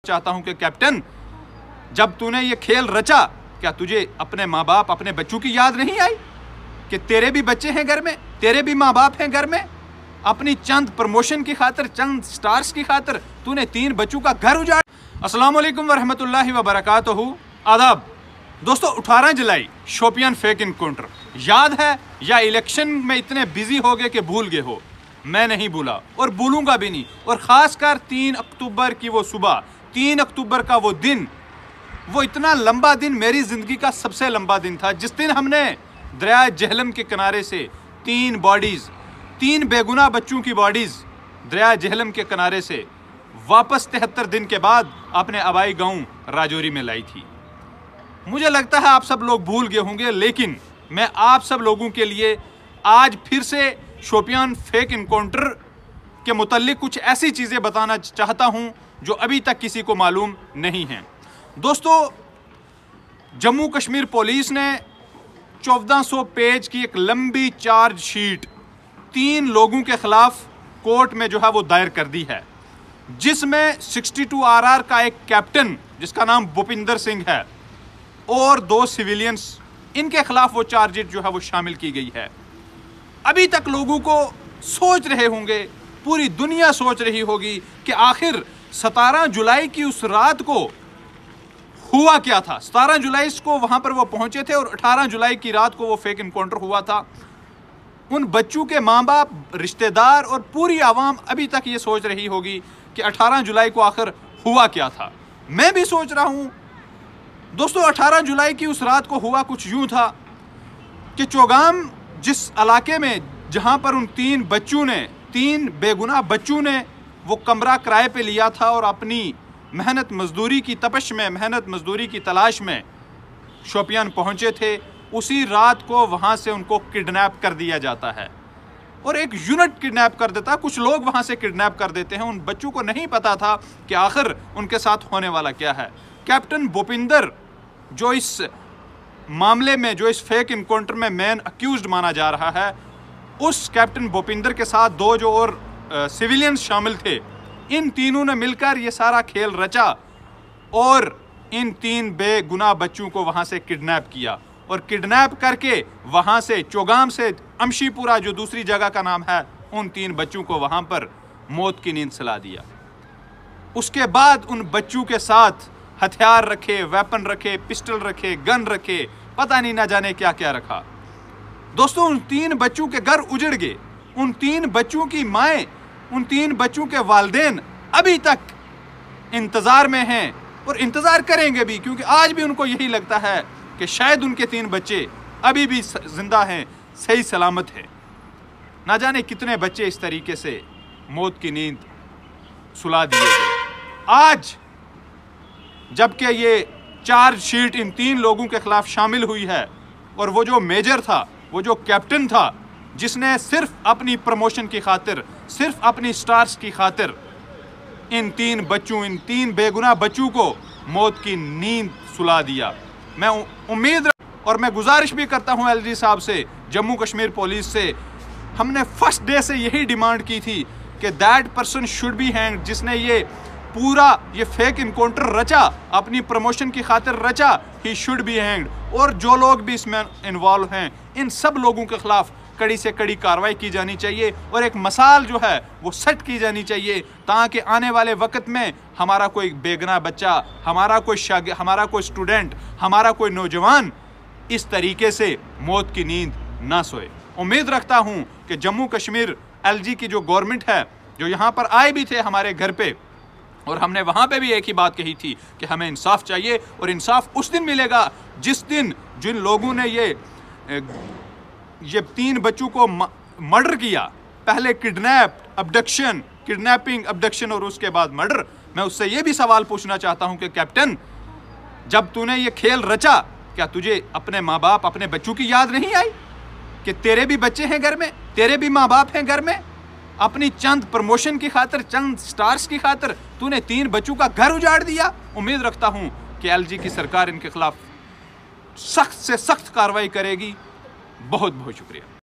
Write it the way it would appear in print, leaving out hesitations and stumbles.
चाहता हूं कि कैप्टन, जब तूने ये खेल रचा, क्या तुझे अपने माँ बाप, अपने बच्चों की याद नहीं आई कि तेरे भी बच्चे हैं घर में, तेरे भी माँ बाप हैं घर में। अपनी चंद प्रमोशन की खातिर, चंद स्टार्स की खातिर तूने 3 बच्चों का घर उजाड़। अस्सलाम वालेकुम वरहमतुल्लाहि वबरकातुहू। आदाब दोस्तों, 18 जुलाई शोपियान फेक इनकाउंटर याद है या इलेक्शन में इतने बिजी हो गए कि भूल गए हो? मैं नहीं भूला और भूलूंगा भी नहीं। और खासकर 3 अक्टूबर की वो सुबह, 3 अक्टूबर का वो दिन, वो इतना लंबा दिन मेरी जिंदगी का सबसे लंबा दिन था, जिस दिन हमने दरिया जेहलम के किनारे से 3 बॉडीज, 3 बेगुनाह बच्चों की बॉडीज दरिया जेहलम के किनारे से वापस 73 दिन के बाद अपने आबाई गांव राजौरी में लाई थी। मुझे लगता है आप सब लोग भूल गए होंगे, लेकिन मैं आप सब लोगों के लिए आज फिर से शोपियान फेक इनकाउंटर के मुतल्लिक कुछ ऐसी चीज़ें बताना चाहता हूं जो अभी तक किसी को मालूम नहीं है। दोस्तों, जम्मू कश्मीर पुलिस ने 1400 पेज की एक लंबी चार्जशीट 3 लोगों के खिलाफ कोर्ट में जो है वो दायर कर दी है, जिसमें 62 RR का एक कैप्टन जिसका नाम भूपिंदर सिंह है और 2 सिविलियंस, इनके खिलाफ वो चार्जशीट जो है वो शामिल की गई है। अभी तक लोगों को सोच रहे होंगे, पूरी दुनिया सोच रही होगी कि आखिर 17 जुलाई की उस रात को हुआ क्या था। 17 जुलाई को वहां पर वो पहुंचे थे और 18 जुलाई की रात को वो फेक इनकाउंटर हुआ था। उन बच्चों के माँ बाप, रिश्तेदार और पूरी आवाम अभी तक ये सोच रही होगी कि 18 जुलाई को आखिर हुआ क्या था। मैं भी सोच रहा हूं दोस्तों। 18 जुलाई की उस रात को हुआ कुछ यूं था कि चौगाम, जिस इलाके में जहां पर उन 3 बच्चों ने, 3 बेगुनाह बच्चों ने वो कमरा किराए पे लिया था और अपनी मेहनत मजदूरी की तपश में, मेहनत मजदूरी की तलाश में शोपियान पहुंचे थे, उसी रात को वहां से उनको किडनैप कर दिया जाता है और एक यूनिट किडनैप कर देता है। कुछ लोग वहां से किडनैप कर देते हैं। उन बच्चों को नहीं पता था कि आखिर उनके साथ होने वाला क्या है। कैप्टन भूपिंदर, जो इस मामले में, जो इस फेक इनकाउंटर में मेन अक्यूज्ड माना जा रहा है, उस कैप्टन भूपिंदर के साथ 2 जो और सिविलियंस शामिल थे, इन तीनों ने मिलकर ये सारा खेल रचा और इन 3 बेगुनाह बच्चों को वहां से किडनैप किया और किडनैप करके वहां से चौगाम से अमशीपुरा, जो दूसरी जगह का नाम है, उन 3 बच्चों को वहां पर मौत की नींद सुला दिया। उसके बाद उन बच्चों के साथ हथियार रखे, वेपन रखे, पिस्टल रखे, गन रखे, पता नहीं ना जाने क्या क्या रखा। दोस्तों, उन 3 बच्चों के घर उजड़ गए। उन 3 बच्चों की माएँ, उन 3 बच्चों के वालिदैन अभी तक इंतजार में हैं और इंतजार करेंगे भी, क्योंकि आज भी उनको यही लगता है कि शायद उनके 3 बच्चे अभी भी जिंदा हैं, सही सलामत हैं। ना जाने कितने बच्चे इस तरीके से मौत की नींद सुला दिए गए। आज जबकि ये चार्जशीट इन 3 लोगों के खिलाफ शामिल हुई है और वो जो मेजर था, वो जो कैप्टन था, जिसने सिर्फ अपनी प्रमोशन की खातिर, सिर्फ अपनी स्टार्स की खातिर इन 3 बच्चों, इन 3 बेगुनाह बच्चों को मौत की नींद सुला दिया। मैं उम्मीद और मैं गुजारिश भी करता हूं LG साहब से, जम्मू कश्मीर पुलिस से, हमने फर्स्ट डे से यही डिमांड की थी कि that person should be hanged, जिसने ये पूरा ये फेक इनकाउंटर रचा, अपनी प्रमोशन की खातिर रचा, ही शुड बी हैंग्ड। और जो लोग भी इसमें इन्वॉल्व हैं, इन सब लोगों के खिलाफ कड़ी से कड़ी कार्रवाई की जानी चाहिए और एक मिसाल जो है वो सेट की जानी चाहिए, ताकि आने वाले वक्त में हमारा कोई बेगुनाह बच्चा, हमारा कोई स्टूडेंट, हमारा कोई नौजवान इस तरीके से मौत की नींद ना सोए। उम्मीद रखता हूँ कि जम्मू कश्मीर LG की जो गवर्नमेंट है, जो यहाँ पर आए भी थे हमारे घर पे, और हमने वहाँ पे भी एक ही बात कही थी कि हमें इंसाफ चाहिए और इंसाफ उस दिन मिलेगा जिस दिन जिन लोगों ने ये 3 बच्चों को मर्डर किया, पहले किडनैपिंग, अबडक्शन और उसके बाद मर्डर। मैं उससे ये भी सवाल पूछना चाहता हूं कि कैप्टन, जब तूने ये खेल रचा, क्या तुझे अपने माँ बाप, अपने बच्चों की याद नहीं आई कि तेरे भी बच्चे हैं घर में, तेरे भी माँ बाप हैं घर में? अपनी चंद प्रमोशन की खातिर, चंद स्टार्स की खातिर तूने 3 बच्चों का घर उजाड़ दिया। उम्मीद रखता हूं कि LG की सरकार इनके खिलाफ सख्त से सख्त कार्रवाई करेगी। बहुत बहुत शुक्रिया।